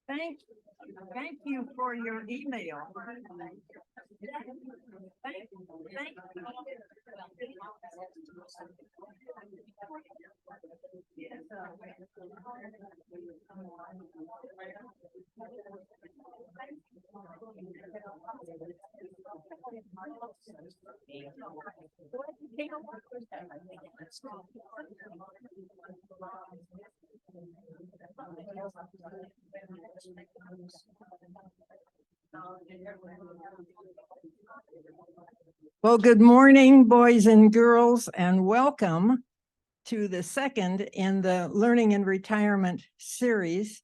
Thank you for your email. Thank you. Well, good morning, boys and girls, and welcome to the second in the Learning and Retirement series.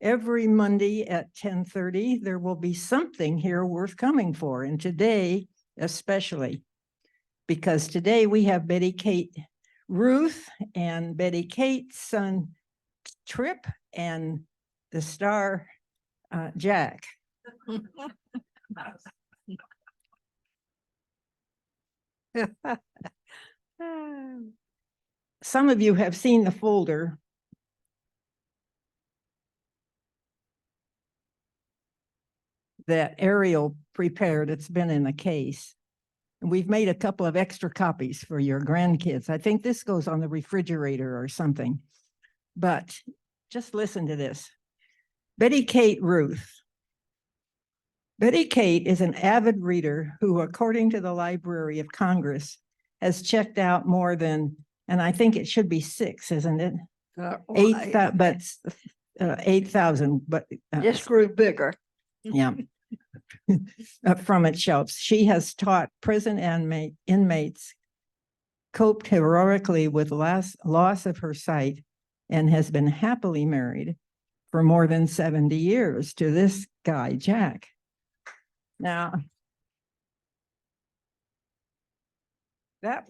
Every Monday at 10:30, there will be something here worth coming for, and today especially, because today we have Betty Kate Ruth and Betty Kate's son Trip and the star Jack. Some of you have seen the folder. That Ariel prepared. It's been in the case. And we've made a couple of extra copies for your grandkids. I think this goes on the refrigerator or something. But just listen to this. Betty Kate Ruth. Betty Kate is an avid reader who, according to the Library of Congress, has checked out more than, and I think it should be 6, isn't it? 8,000, but 8,000, but just grew bigger. Yeah. From its shelves. She has taught prison inmates coped heroically with loss of her sight and has been happily married for more than 70 years to this guy, Jack. Now,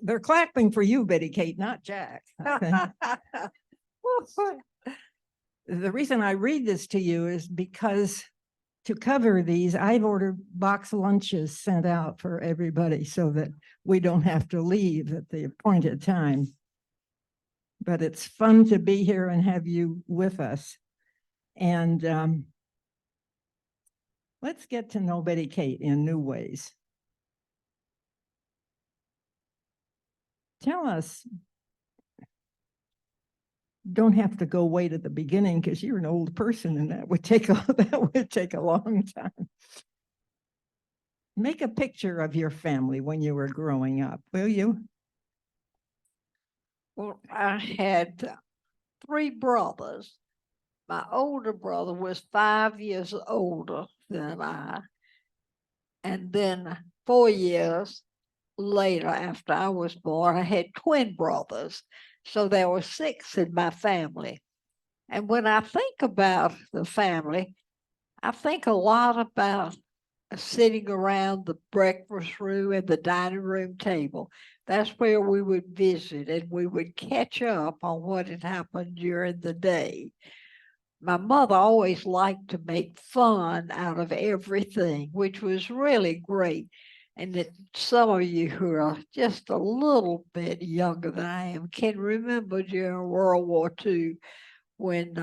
they're clapping for you, Betty Kate, not Jack. The reason I read this to you is because to cover these, I've ordered box lunches sent out for everybody so that we don't have to leave at the appointed time. But it's fun to be here and have you with us. And let's get to know Betty Kate in new ways. Tell us, don't have to go way to the beginning because you're an old person and that would take a long time. Make a picture of your family when you were growing up, will you? Well, I had 3 brothers. My older brother was 5 years older than I. And then 4 years later, after I was born, I had twin brothers. So there were 6 in my family. And when I think about the family, I think a lot about sitting around the breakfast room and the dining room table. That's where we would visit and we would catch up on what had happened during the day. My mother always liked to make fun out of everything, which was really great. And that some of you who are just a little bit younger than I am can remember during World War II when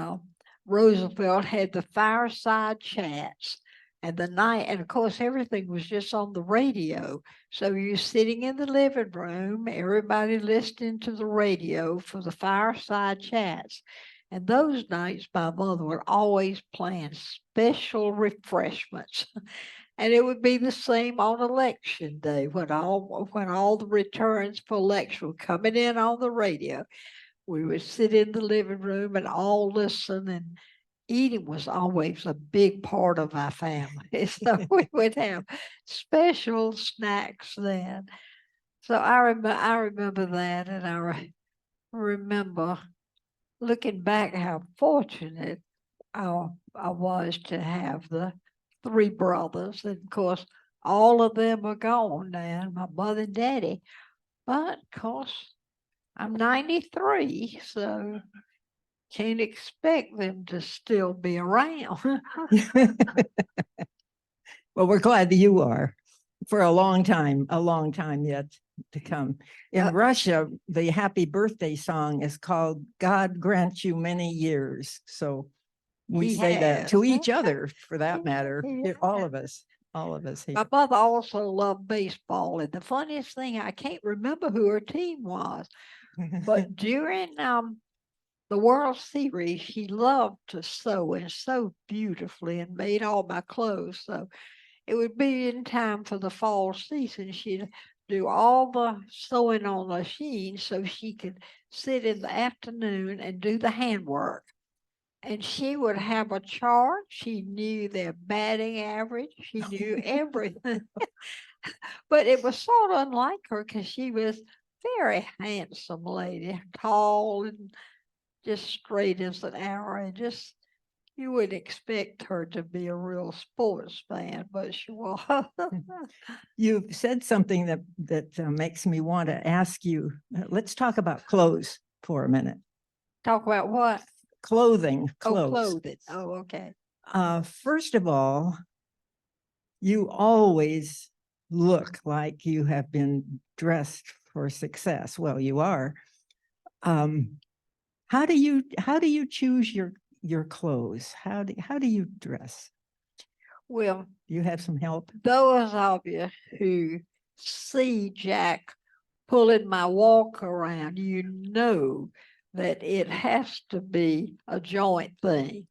Roosevelt had the fireside chats and the night, and of course everything was just on the radio. So you're sitting in the living room, everybody listening to the radio for the fireside chats. And those nights, my mother would always plan special refreshments. And it would be the same on election day when all the returns for election were coming in on the radio. We would sit in the living room and all listen, and eating was always a big part of our family. So we would have special snacks then. So I remember that, and I remember looking back how fortunate I was to have the 3 brothers. And of course, all of them are gone now, my mother and daddy. But of course, I'm 93, so can't expect them to still be around. Well, we're glad that you are for a long time yet to come. In Russia, the happy birthday song is called God Grant You Many Years. So We He say that has. to each other, for that He- matter, he all of us here. My mother also loved baseball, and the funniest thing, I can't remember who her team was, but during the World Series, she loved to sew and sew beautifully and made all my clothes. So it would be in time for the fall season. She'd do all the sewing on the machine so she could sit in the afternoon and do the handwork. And she would have a chart. She knew their batting average. She knew everything. But it was sort of unlike her because she was very handsome lady, tall and just straight as an arrow. And just you would expect her to be a real sports fan, but she was. You've said something that makes me want to ask you. Let's talk about clothes for a minute. Talk about what? Clothing, Oh, clothes. clothing. Oh, okay. First of all, you always look like you have been dressed for success. Well, you are. How do you choose your clothes? How do you dress? Well, Do you have some help? those of you who see Jack pulling my walk around, you know that it has to be a joint thing.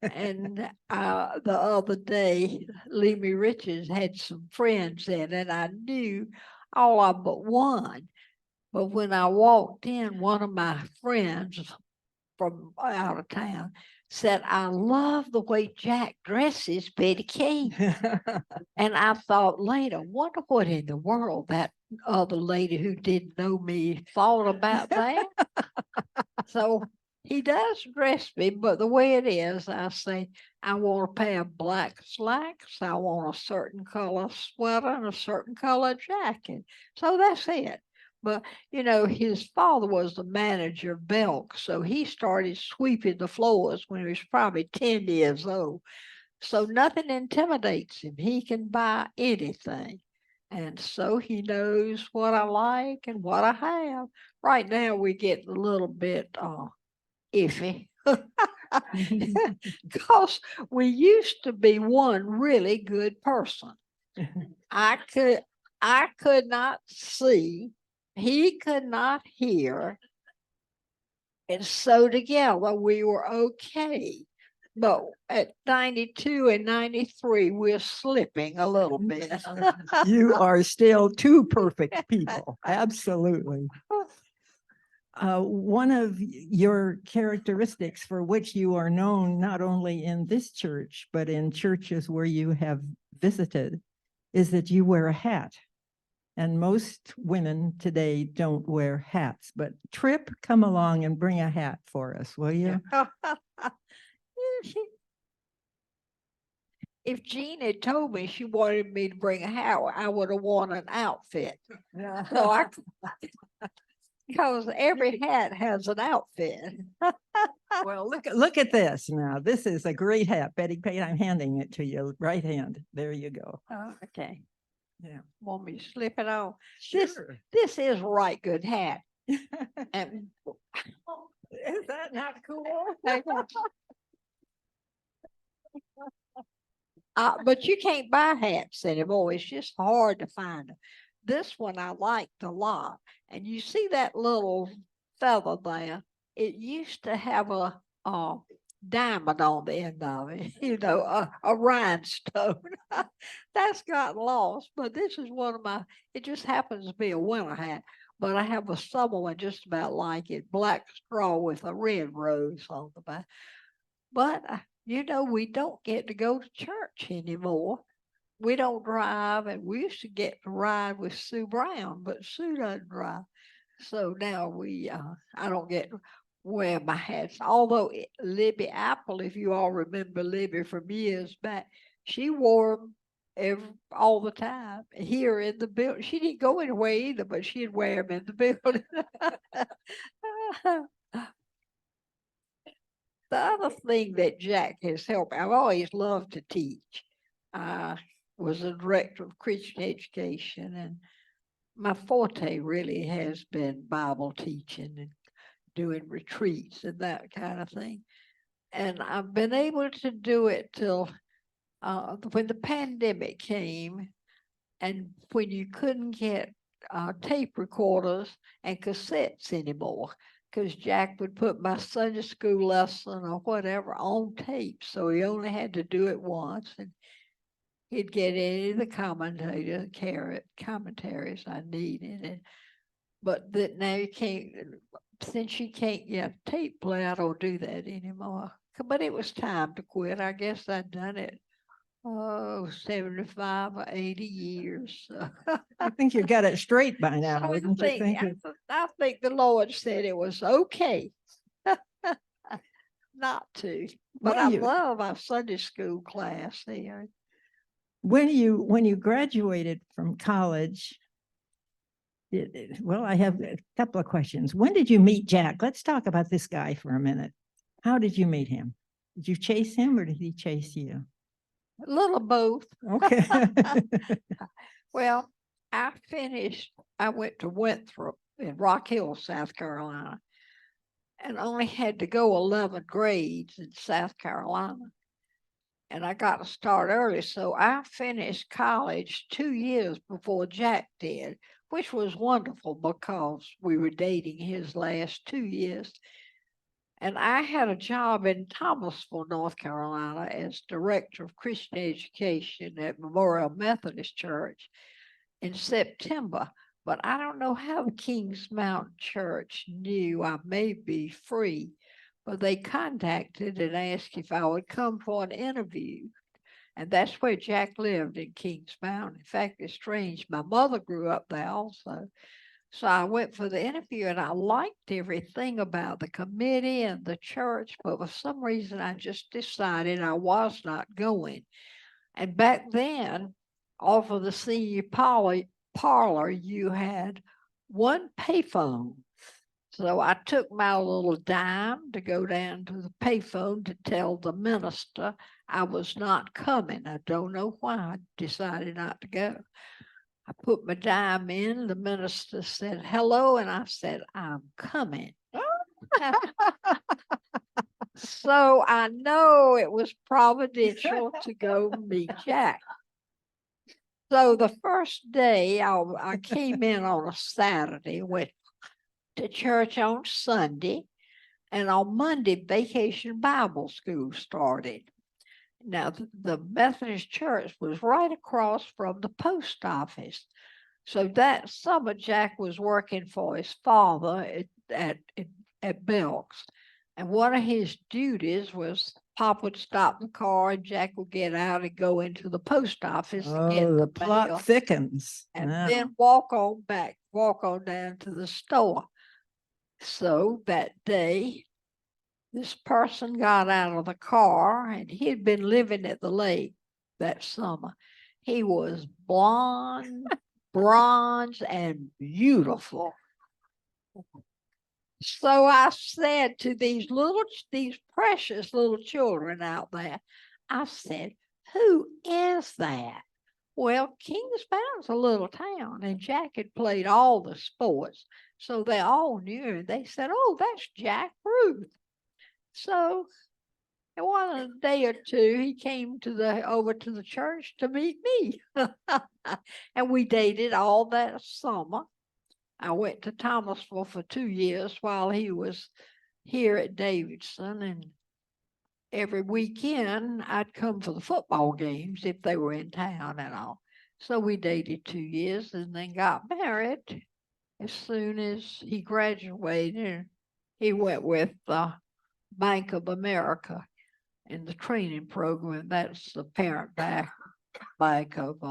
And the other day, Leamy Richards had some friends in, and I knew all of but one. But when I walked in, one of my friends from out of town said, "I love the way Jack dresses Betty King." And I thought later, wonder what in the world that other lady who didn't know me thought about that. So he does dress me, but the way it is, I say, I want a pair of black slacks, I want a certain color sweater and a certain color jacket. So that's it. But you know, his father was the manager of Belk, so he started sweeping the floors when he was probably 10 years old. So nothing intimidates him. He can buy anything. And so he knows what I like and what I have. Right now, we get a little bit iffy because we used to be one really good person. I could not see, he could not hear, and so together we were okay. But at 92 and 93, we're slipping a little bit. You are still two perfect people. Absolutely. One of your characteristics for which you are known not only in this church, but in churches where you have visited, is that you wear a hat. And most women today don't wear hats. But Trip, come along and bring a hat for us, will you? If Jean had told me she wanted me to bring a hat, I would have worn an outfit. So I, because every hat has an outfit. Well, look at this now. This is a great hat, Betty Pate. I'm handing it to you, right hand. There you go. Oh, okay. Yeah. Want me to slip it on? Sure. This is a right good hat. And Is that not cool? but you can't buy hats anymore. It's just hard to find them. This one I liked a lot. And you see that little feather there? It used to have a diamond on the end of it, you know, a rhinestone. That's gotten lost, but this is one of my, it just happens to be a winter hat. But I have a summer one just about like it, black straw with a red rose on the back. But you know, we don't get to go to church anymore. We don't drive, and we used to get to ride with Sue Brown, but Sue doesn't drive. So now I don't get to wear my hats. Although Libby Apple, if you all remember Libby from years back, she wore them all the time here in the building. She didn't go anywhere either, but she'd wear them in the building. The other thing that Jack has helped, I've always loved to teach. I was a director of Christian education, and my forte really has been Bible teaching and doing retreats and that kind of thing. And I've been able to do it till when the pandemic came, and when you couldn't get tape recorders and cassettes anymore, because Jack would put my Sunday school lesson or whatever on tape, so he only had to do it once, and he'd get any of the commentaries I needed. And but that now you can't, since you can't get a tape player, I don't do that anymore. But it was time to quit. I guess I'd done it, 75 or 80 years. So. I think you got it straight by now, So wouldn't you think? I think the Lord said it was okay not to. But I love our Sunday school class there. When you graduated from college, well, I have a couple of questions. When did you meet Jack? Let's talk about this guy for a minute. How did you meet him? Did you chase him or did he chase you? A little of both. Okay. Well, I went to Winthrop in Rock Hill, South Carolina, and only had to go 11 grades in South Carolina. And I got to start early. So I finished college 2 years before Jack did, which was wonderful because we were dating his last 2 years. And I had a job in Thomasville, North Carolina, as director of Christian education at Memorial Methodist Church in September. But I don't know how the Kings Mountain Church knew I may be free, but they contacted and asked if I would come for an interview. And that's where Jack lived, in Kings Mountain. In fact, it's strange. My mother grew up there also. So I went for the interview and I liked everything about the committee and the church, but for some reason I just decided I was not going. And back then, off of the senior parlor, you had one payphone. So I took my little dime to go down to the payphone to tell the minister I was not coming. I don't know why I decided not to go. I put my dime in. The minister said, hello. And I said, I'm coming. So I know it was providential to go meet Jack. So the first day I came in on a Saturday, went to church on Sunday, and on Monday, Vacation Bible School started. Now, the Methodist Church was right across from the post office. So that summer, Jack was working for his father at Belk's. And one of his duties was Pop would stop the car and Jack would get out and go into the post office and get the the plot mail, thickens. and Yeah. then walk on down to the store. So that day, this person got out of the car, and he had been living at the lake that summer. He was blonde, bronze, and beautiful. So I said to these precious little children out there, I said, who is that? Well, Kings Mountain's a little town, and Jack had played all the sports. So they all knew. They said, oh, that's Jack Ruth. So in a day or two, he came over to the church to meet me. And we dated all that summer. I went to Thomasville for 2 years while he was here at Davidson, and every weekend I'd come for the football games if they were in town and all. So we dated 2 years and then got married as soon as he graduated. He went with Bank of America in the training program. That's the parent bank of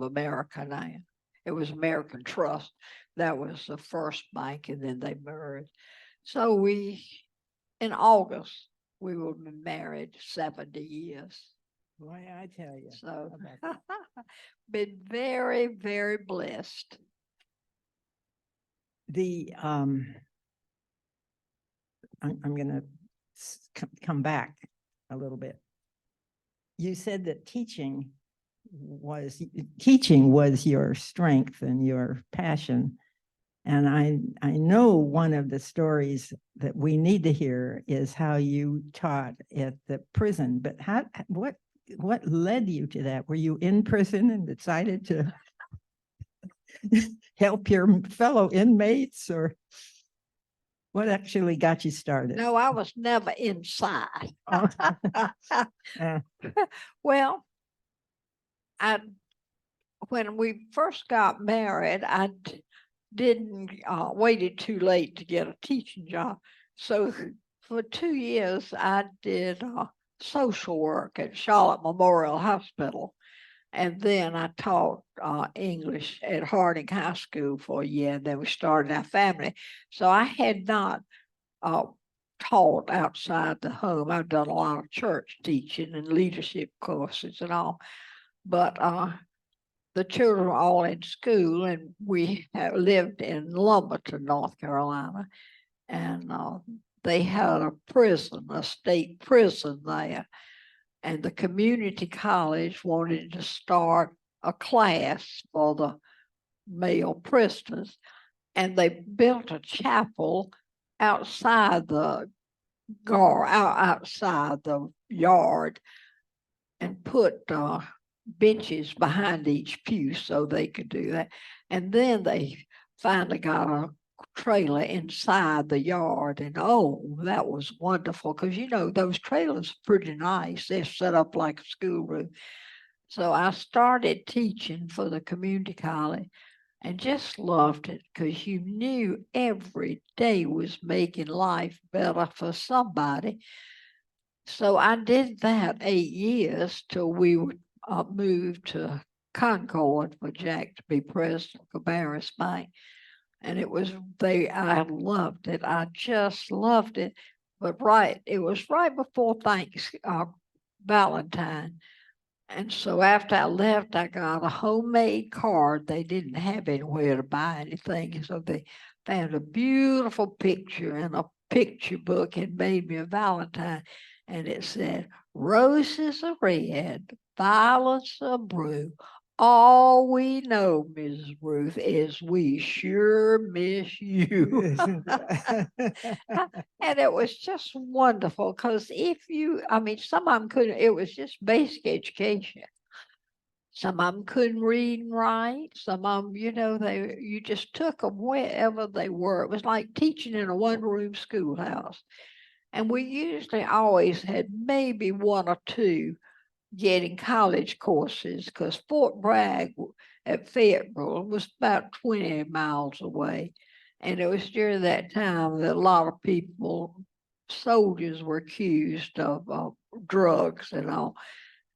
America now. It was American Trust. That was the first bank, and then they merged. So in August, we will be married 70 years. Why, I tell you. So been very, very blessed. I'm going to come back a little bit. You said that teaching was your strength and your passion. And I know one of the stories that we need to hear is how you taught at the prison, but what led you to that? Were you in prison and decided to help your fellow inmates, or what actually got you started? No, I was never inside. Oh. Uh, Well, when we first got married, didn't waited too late to get a teaching job. So for 2 years, I did social work at Charlotte Memorial Hospital. And then I taught English at Harding High School for a year. And then we started our family. So I had not taught outside the home. I've done a lot of church teaching and leadership courses and all. But the children were all in school, and we have lived in Lumberton, North Carolina. And they had a prison, a state prison there. And the community college wanted to start a class for the male prisoners. And they built a chapel outside the outside the yard, and put benches behind each pew so they could do that. And then they finally got a trailer inside the yard, and oh, that was wonderful, because those trailers are pretty nice. They're set up like a schoolroom. So I started teaching for the community college and just loved it, because you knew every day was making life better for somebody. So I did that 8 years till we would move to Concord for Jack to be president for Barris Bank. And I loved it. I just loved it. But it was right before Valentine. And so after I left, I got a homemade card. They didn't have anywhere to buy anything. So they found a beautiful picture in a picture book and made me a Valentine. And it said, "Roses are red, violets are blue. All we know, Ms. Ruth, is we sure miss you." And it was just wonderful, because some of them couldn't, it was just basic education. Some of them couldn't read and write. Some of them, you just took them wherever they were. It was like teaching in a one-room schoolhouse. And we usually always had maybe one or two getting college courses, because Fort Bragg at Fayetteville was about 20 miles away. And it was during that time that a lot of soldiers were accused of drugs and all.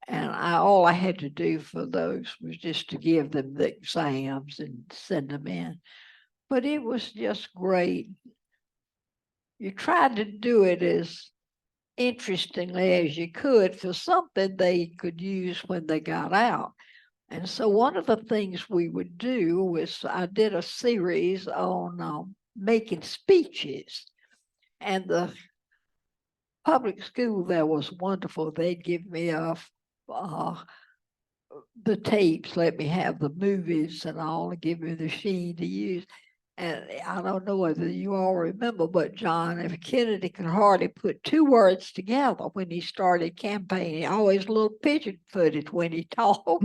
And all I had to do for those was just to give them the exams and send them in. But it was just great. You tried to do it as interestingly as you could for something they could use when they got out. And so one of the things we would do was I did a series on making speeches. And the public school there was wonderful. They'd give me the tapes, let me have the movies and all, and give me the sheet to use. And I don't know whether you all remember, but John F. Kennedy could hardly put two words together when he started campaigning. Always a little pigeon-footed when he talked.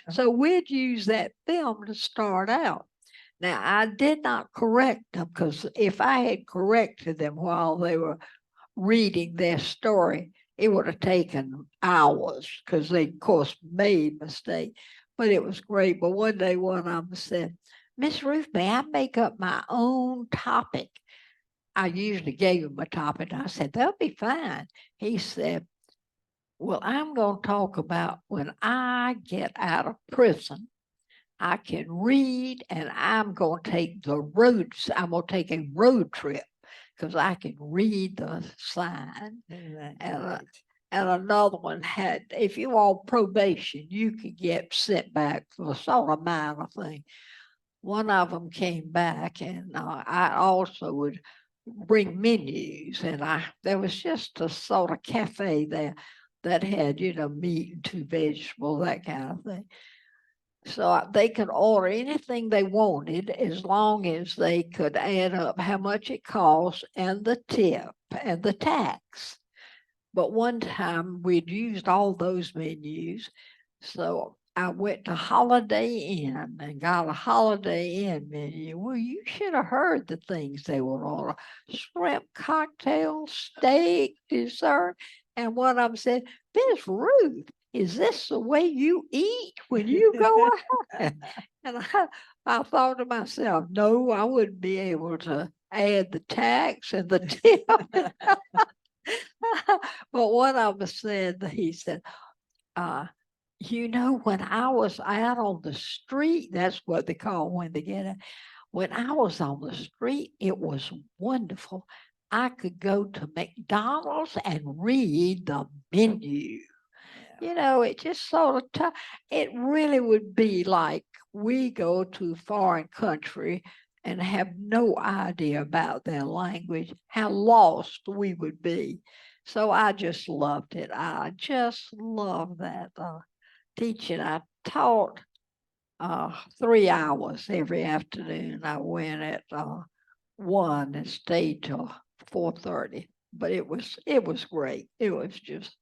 So we'd use that film to start out. Now, I did not correct them, because if I had corrected them while they were reading their story, it would have taken hours, because they, of course, made mistakes. But it was great. But one day, one of them said, "Miss Ruth, may I make up my own topic?" I usually gave him a topic. I said, "That'll be fine." He said, "Well, I'm going to talk about when I get out of prison, I can read, and I'm going to take I'm going to take a road trip, because I can read the sign." And another one had, if you were on probation, you could get sent back for a sort of minor thing. One of them came back, and I also would bring menus, and there was just a sort of cafe there that had, meat and two vegetables, that kind of thing. So they could order anything they wanted as long as they could add up how much it cost and the tip and the tax. But one time we'd used all those menus. So I went to Holiday Inn and got a Holiday Inn menu. Well, you should have heard the things they would order: shrimp cocktail, steak, dessert. And one of them said, "Miss Ruth, is this the way you eat when you go out?" And I thought to myself, no, I wouldn't be able to add the tax and the tip. But one of them said, he said, when I was out on the street, that's what they call when they get it. When I was on the street, it was wonderful. I could go to McDonald's and read the menu. It just sort of, it really would be like we go to a foreign country and have no idea about their language, how lost we would be. So I just loved it. I just love that teaching. I taught 3 hours every afternoon. I went at 1 and stayed till 4:30. But it was great. It was just,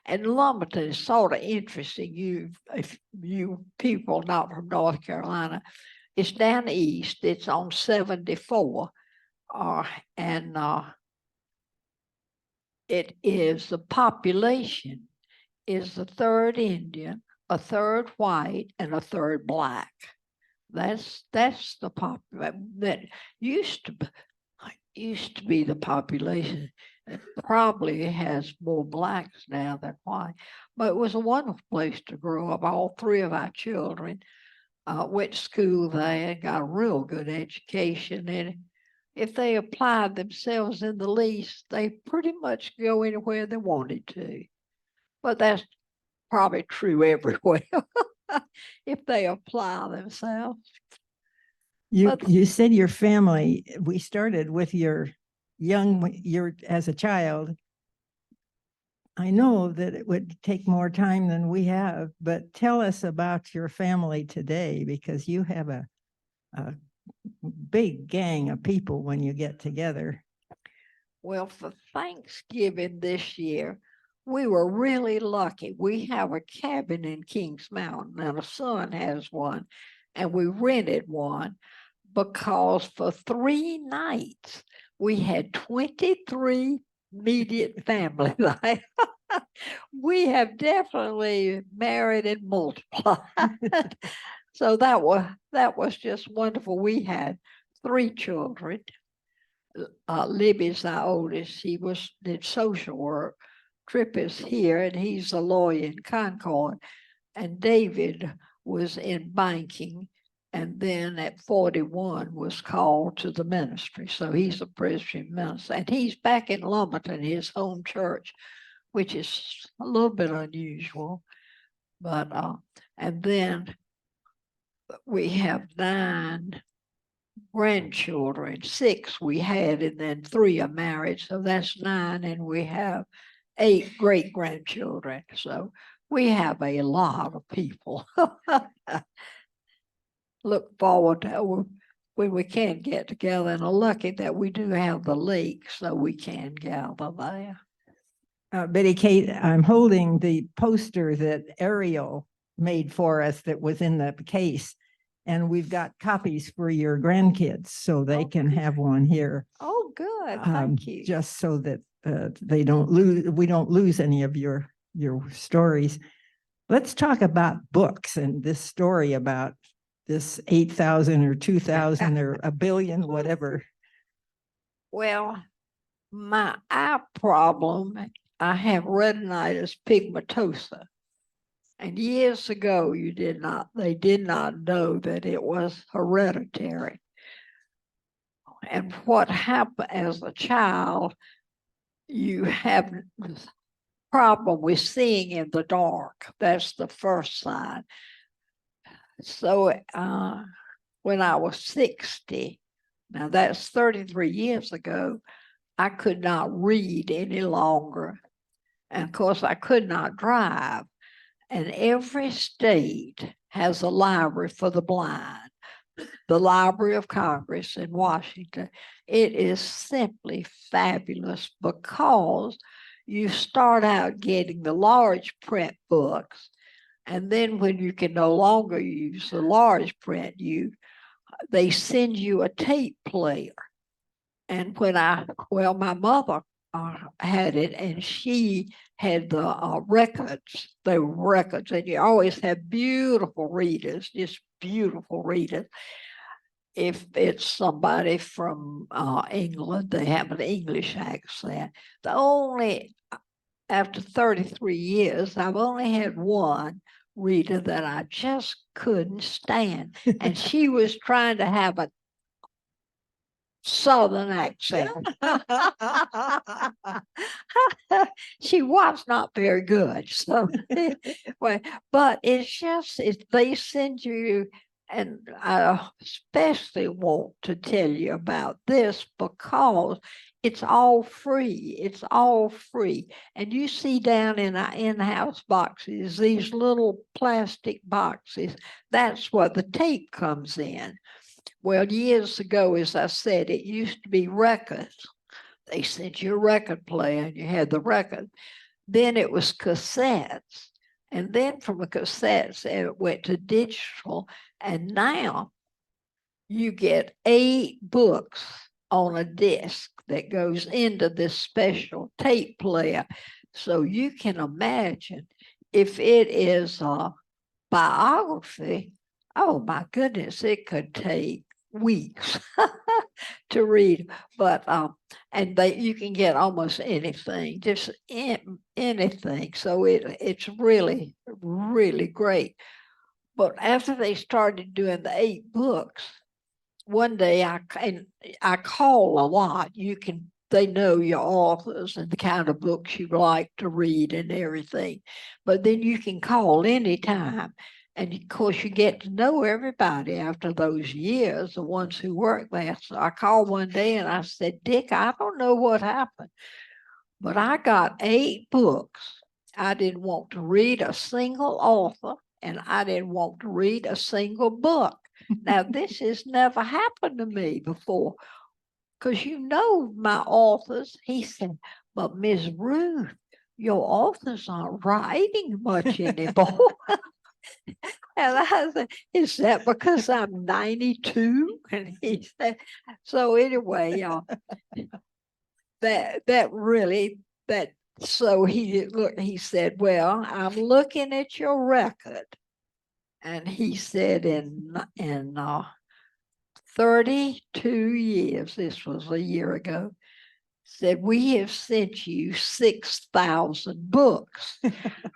and Lumberton is sort of interesting. If you people not from North Carolina, it's down east. It's on 74, and it is the population is the third Indian, a third white, and a third black. That's the that used to be the population. It probably has more blacks now than white, but it was a wonderful place to grow up. All three of our children went to school there and got a real good education. And if they applied themselves in the least, they pretty much go anywhere they wanted to. But that's probably true everywhere if they apply themselves. You said your family, we started with your as a child. I know that it would take more time than we have, but tell us about your family today, because you have a big gang of people when you get together. Well, for Thanksgiving this year, we were really lucky. We have a cabin in Kings Mountain, and a son has one, and we rented one because for 3 nights we had 23 immediate family life. We have definitely married and multiplied. So that was just wonderful. We had 3 children. Libby's our oldest. He did social work. Tripp is here, and he's a lawyer in Concord. And David was in banking, and then at 41 was called to the ministry. So he's a Presbyterian minister, and he's back in Lumberton, his home church, which is a little bit unusual. But and then we have 9 grandchildren. 6 we had, and then 3 are married. So that's 9, and we have 8 great grandchildren. So we have a lot of people. Look forward to when we can get together, and are lucky that we do have the lake so we can gather there. Betty Kate, I'm holding the poster that Ariel made for us that was in the case. And we've got copies for your grandkids, so they can have one here. Oh, good. Thank you. Just so that we don't lose any of your stories. Let's talk about books and this story about this 8,000 or 2,000 or a billion, whatever. Well, my eye problem, I have retinitis pigmentosa. And years ago, they did not know that it was hereditary. And what happened as a child, you have this problem with seeing in the dark. That's the first sign. So when I was 60, now that's 33 years ago, I could not read any longer. And of course, I could not drive. And every state has a library for the blind. The Library of Congress in Washington. It is simply fabulous because you start out getting the large print books, and then when you can no longer use the large print, they send you a tape player. And when my mother had it, and she had the records. They were records, and you always have beautiful readers, just beautiful readers. If it's somebody from England, they have an English accent. After 33 years, I've only had one reader that I just couldn't stand. And she was trying to have a Southern accent. She was not very good. So, but they send you, and I especially want to tell you about this because it's all free. It's all free. And you see down in our in-house boxes, these little plastic boxes, that's where the tape comes in. Well, years ago, as I said, it used to be records. They sent you a record player and you had the record. Then it was cassettes. And then from the cassettes, it went to digital. And now you get 8 books on a disc that goes into this special tape player. So you can imagine if it is a biography, oh my goodness, it could take weeks to read. But and you can get almost anything, just anything. So it's really, really great. But after they started doing the 8 books, one day I call a lot. They know your authors and the kind of books you like to read and everything. But then you can call anytime. And of course, you get to know everybody after those years, the ones who work there. So I called one day and I said, Dick, I don't know what happened, but I got 8 books. I didn't want to read a single author, and I didn't want to read a single book. Now, this has never happened to me before, because my authors. He said, but Miss Ruth, your authors aren't writing much anymore. And I said, is that because I'm 92? And he said, so anyway, so he said, well, I'm looking at your record. And he said in 32 years, this was a year ago, said, we have sent you 6,000 books.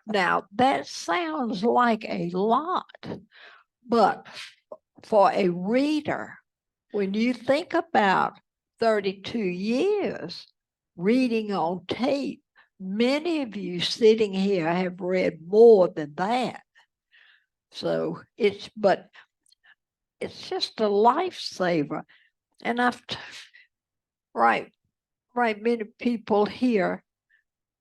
Now, that sounds like a lot, but for a reader, when you think about 32 years reading on tape, many of you sitting here have read more than that. So it's just a lifesaver. And many people here,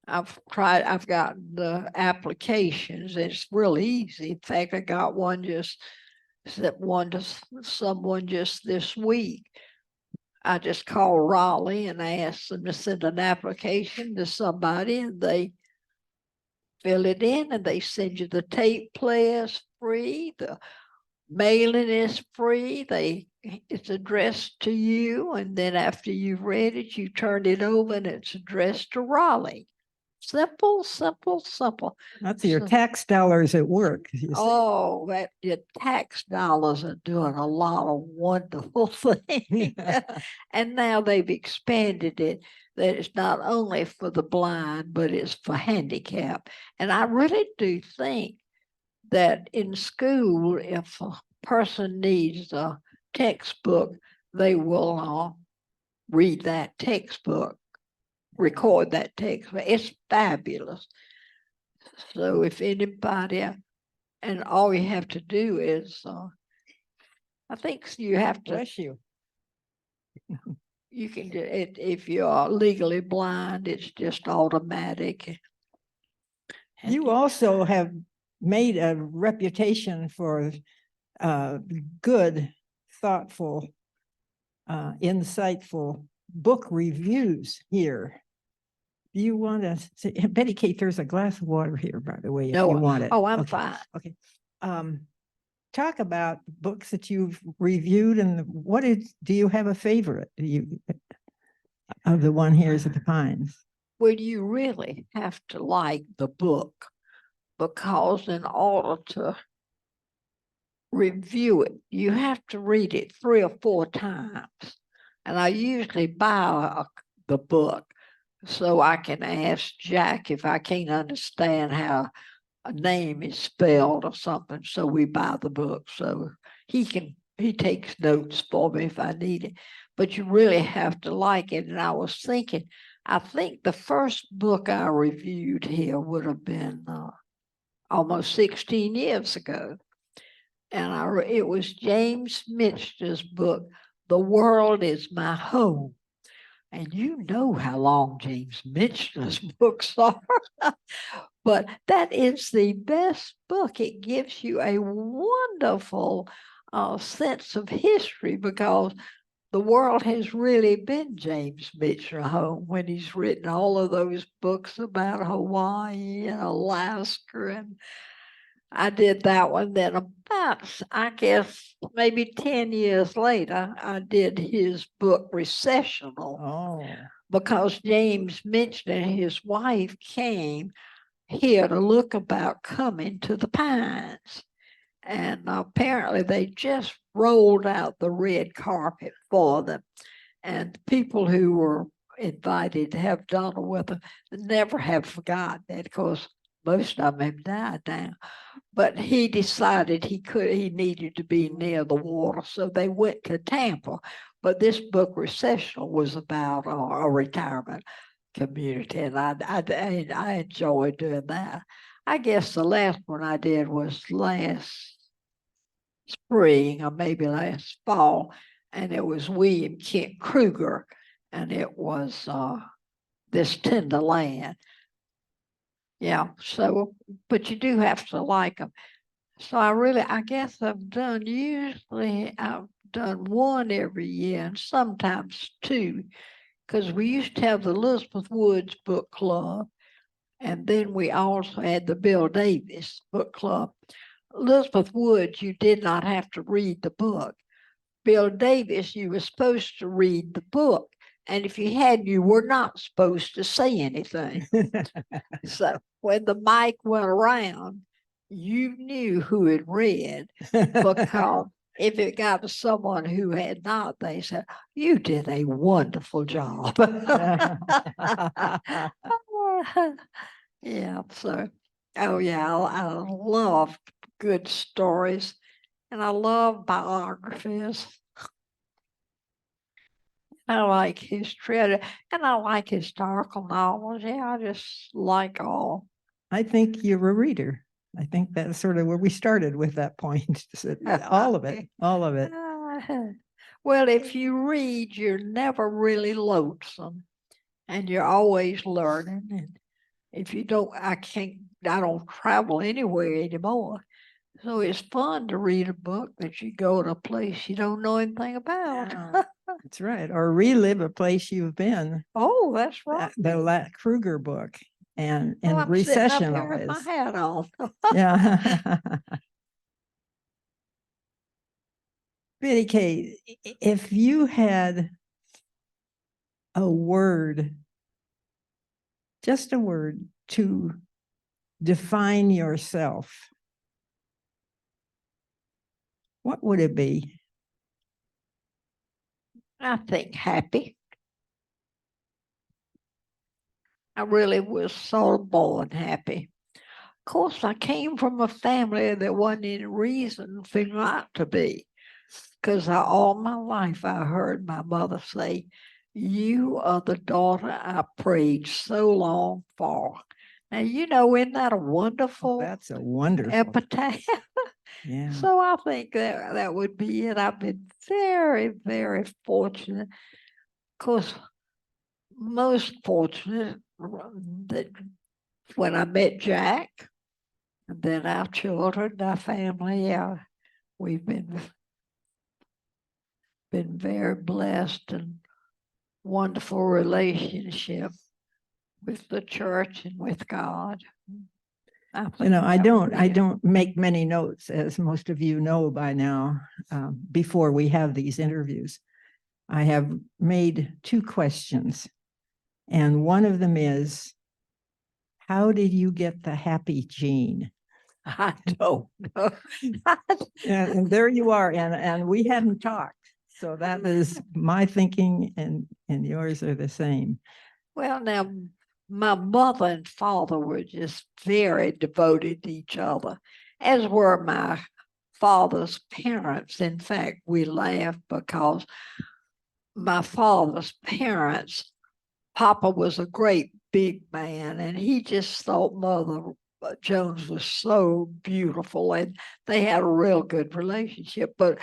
I've gotten the applications. It's real easy. In fact, I got someone just this week. I just called Raleigh and I asked them to send an application to somebody, and they fill it in and they send you the tape players free. The mailing is free. It's addressed to you, and then after you've read it, you turn it over and it's addressed to Raleigh. Simple, simple, simple. That's your tax dollars at work. Oh, your tax dollars are doing a lot of wonderful things. And now they've expanded it, that it's not only for the blind, but it's for handicap. And I really do think that in school, if a person needs a textbook, they will read that textbook, record that textbook. It's fabulous. So if anybody, and all you have to do is, I think you have to. Bless you. You can do it if you're legally blind. It's just automatic. You also have made a reputation for good, thoughtful, insightful book reviews here. Do you want to say, Betty Kate, there's a glass of water here, by the way, if No, you want it. oh, I'm Okay. fine. Okay. Talk about books that you've reviewed, and do you have a favorite? Do you of the one Here's at the Pines? Well, you really have to like the book, because in order to review it, you have to read it 3 or 4 times. And I usually buy the book so I can ask Jack if I can't understand how a name is spelled or something. So we buy the book. So he takes notes for me if I need it. But you really have to like it. And I was thinking, I think the first book I reviewed here would have been almost 16 years ago. And it was James Mitchell's book, The World Is My Home. And you know how long James Mitchell's books are. But that is the best book. It gives you a wonderful sense of history, because the world has really been James Mitchell's home when he's written all of those books about Hawaii and Alaska. And I did that one. Then about, I guess, maybe 10 years later, I did his book Recessional. Oh. Because James Mitchell and his wife came here to look about coming to the Pines. And apparently they just rolled out the red carpet for them. And the people who were invited to have dinner with them never have forgotten that, because most of them have died now. But he decided he needed to be near the water, so they went to Tampa. But this book, Recessional, was about a retirement community, and I enjoyed doing that. I guess the last one I did was last spring or maybe last fall, and it was William Kent Kruger, and it was This Tender Land. Yeah, so, but you do have to like them. So I guess I've done one every year, and sometimes 2, because we used to have the Elizabeth Woods book club, and then we also had the Bill Davis book club. Elizabeth Woods, you did not have to read the book. Bill Davis, you were supposed to read the book. And if you hadn't, you were not supposed to say anything. So when the mic went around, you knew who had read, because if it got to someone who had not, they said, "You did a wonderful job." Yeah, so, oh yeah, I love good stories, and I love biographies. I like history, and I like historical novels. Yeah, I just like all. I think you're a reader. I think that's sort of where we started with that point. All of it, all of it. Well, if you read, you're never really lonesome, and you're always learning. And if you don't, I don't travel anywhere anymore. So it's fun to read a book that you go to a place you don't know anything about. Yeah, that's right. Or relive a place you've been. Oh, that's right. The Kruger book and I'm Recessional sitting up here with my hat on. Yeah. Betty Kate, if you had a word, just a word to define yourself, what would it be? I think happy. I really was sort of born happy. Of course, I came from a family that wasn't any reason for not to be, because all my life I heard my mother say, "You are the daughter I prayed so long for." Now, isn't that a wonderful That's a wonderful epitaph? Yeah. So I think that would be it. I've been very, very fortunate. Of course, most fortunate that when I met Jack, And then our children, our family, we've been very blessed and wonderful relationship with the church and with God. You know, I think don't make many notes, as most of you know by now, before we have these interviews. I have made 2 questions, and one of them is, how did you get the happy gene? I don't know. And there you are, and we hadn't talked. So that is my thinking, and yours are the same. Well, now, my mother and father were just very devoted to each other, as were my father's parents. In fact, we laugh because my father's parents, Papa was a great big man, and he just thought Mother Jones was so beautiful, and they had a real good relationship. But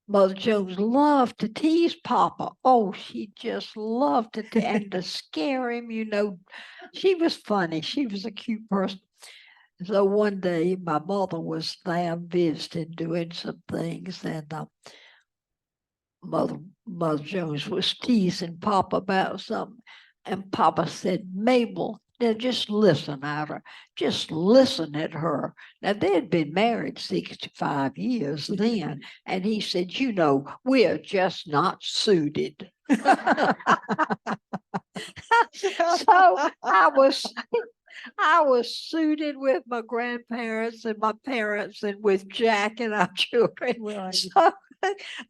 Mother Jones loved to tease Papa. Oh, she just loved to and to scare him, you know. She was funny. She was a cute person. So one day my mother was there visiting, doing some things, and Mother Jones was teasing Papa about something. And Papa said, Mabel, now just listen at her. Just listen at her. Now, they had been married 65 years then. And he said, you know, we are just not suited. So I was suited with my grandparents and my parents and with Jack and our children. Well, So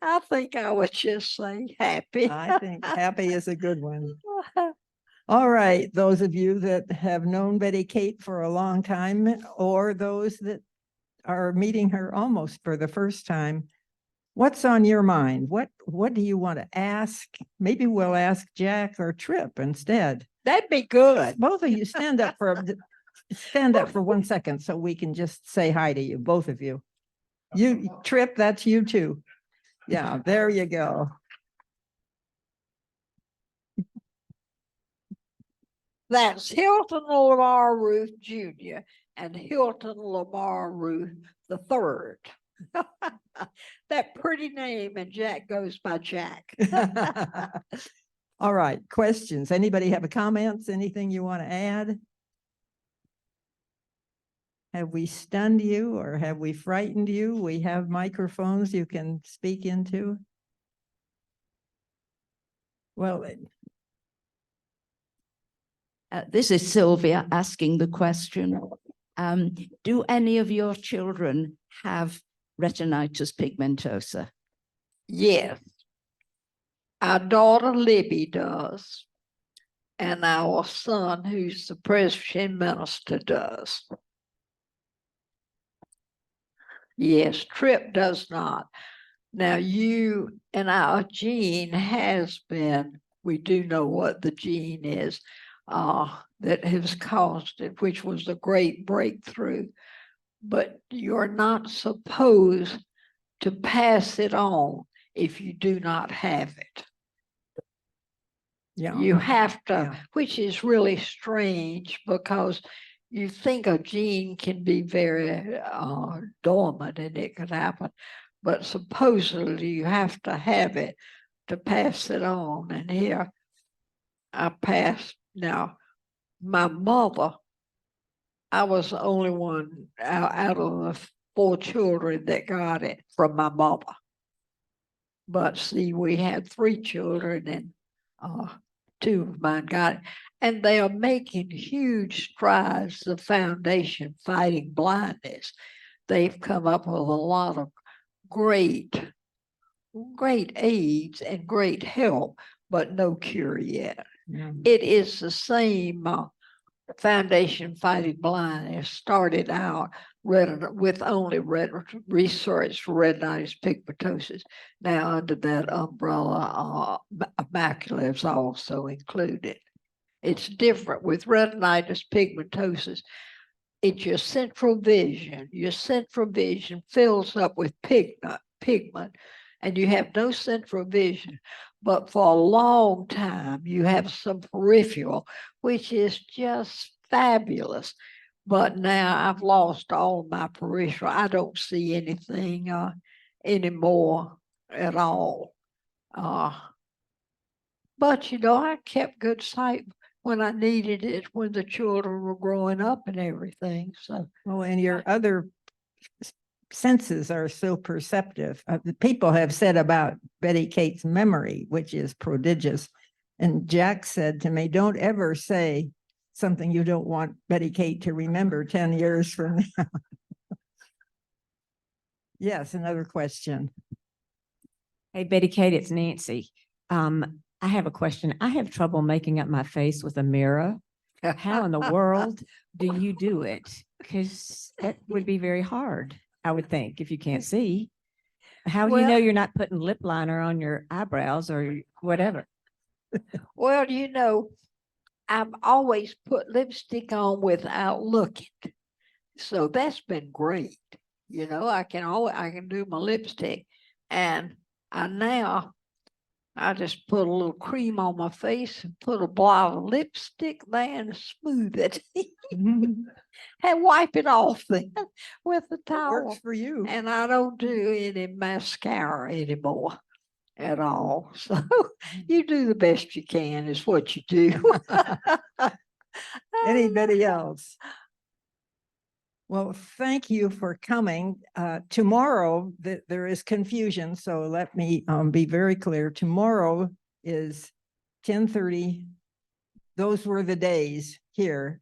I think I would just say happy. I think happy is a good one. All right, those of you that have known Betty Kate for a long time, or those that are meeting her almost for the first time, what's on your mind? What do you want to ask? Maybe we'll ask Jack or Tripp instead. That'd be good. Both of you stand up for 1 second so we can just say hi to you, both of you. You, Tripp, that's you too. Yeah, there you go. That's Hilton Lamar Ruth Jr. and Hilton Lamar Ruth III. That pretty name, and Jack goes by Jack. All right, questions. Anybody have a comments? Anything you want to add? Have we stunned you or have we frightened you? We have microphones you can speak into. Well, this is Sylvia asking the question. Do any of your children have retinitis pigmentosa? Yes. Our daughter Libby does. And our son, who's the Presbyterian minister, does. Yes, Tripp does not. Now, you and our gene has been, we do know what the gene is that has caused it, which was a great breakthrough. But you're not supposed to pass it on if you do not have it. yeah. You have to, Yeah. which is really strange because you think a gene can be very dormant and it could happen, but supposedly you have to have it to pass it on. And here I passed. Now, my mother, I was the only one out of the 4 children that got it from my mother. But see, we had 3 children and 2 of mine got it. And they are making huge strides, the Foundation Fighting Blindness. They've come up with a lot of great aids and great help, but no cure yet. Yeah. It is the same Foundation Fighting Blindness started out with only research for retinitis pigmentosis. Now, under that umbrella, macula is also included. It's different with retinitis pigmentosis. It's your central vision. Your central vision fills up with pigment, and you have no central vision. But for a long time, you have some peripheral, which is just fabulous. But now I've lost all of my peripheral. I don't see anything anymore at all. But I kept good sight when I needed it, when the children were growing up and everything. So Well, and your other senses are so perceptive. The people have said about Betty Kate's memory, which is prodigious. And Jack said to me, don't ever say something you don't want Betty Kate to remember 10 years from now. Yes, another question. Hey, Betty Kate, it's Nancy. I have a question. I have trouble making up my face with a mirror. How in the world do you do it? Because that would be very hard, I would think, if you can't see. How do you know Well- you're not putting lip liner on your eyebrows or whatever? Well, I've always put lipstick on without looking. So that's been great. I can do my lipstick. And I just put a little cream on my face and put a blot of lipstick there and smooth it. And wipe it off then with the It towel. works for you. And I don't do any mascara anymore at all. So you do the best you can is what you do. Anybody else? Well, thank you for coming. Tomorrow, there is confusion, so let me be very clear. Tomorrow is 10:30. Those were the days here.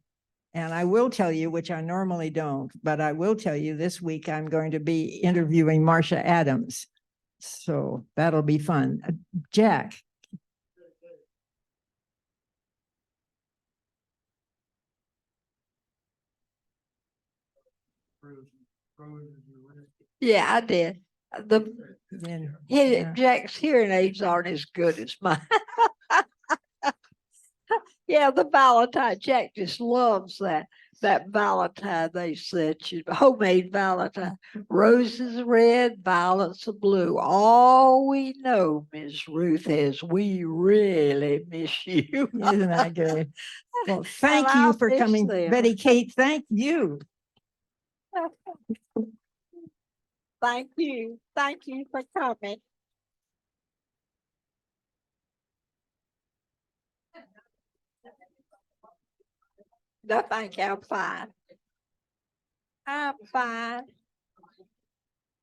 And I will tell you, which I normally don't, but I will tell you this week I'm going to be interviewing Marcia Adams. So that'll be fun. Jack. Yeah, I did. Yeah. Jack's hearing aids aren't as good as mine. Yeah, the Valentine. Jack just loves that Valentine. They said homemade Valentine. Roses red, violets are blue. All we know, Miss Ruth, is we really miss you. Isn't that good? Well, thank And you I'll for miss coming, them. Betty Kate. Thank you. Thank you. Thank you for coming. No, thank you. I'm fine. I'm fine.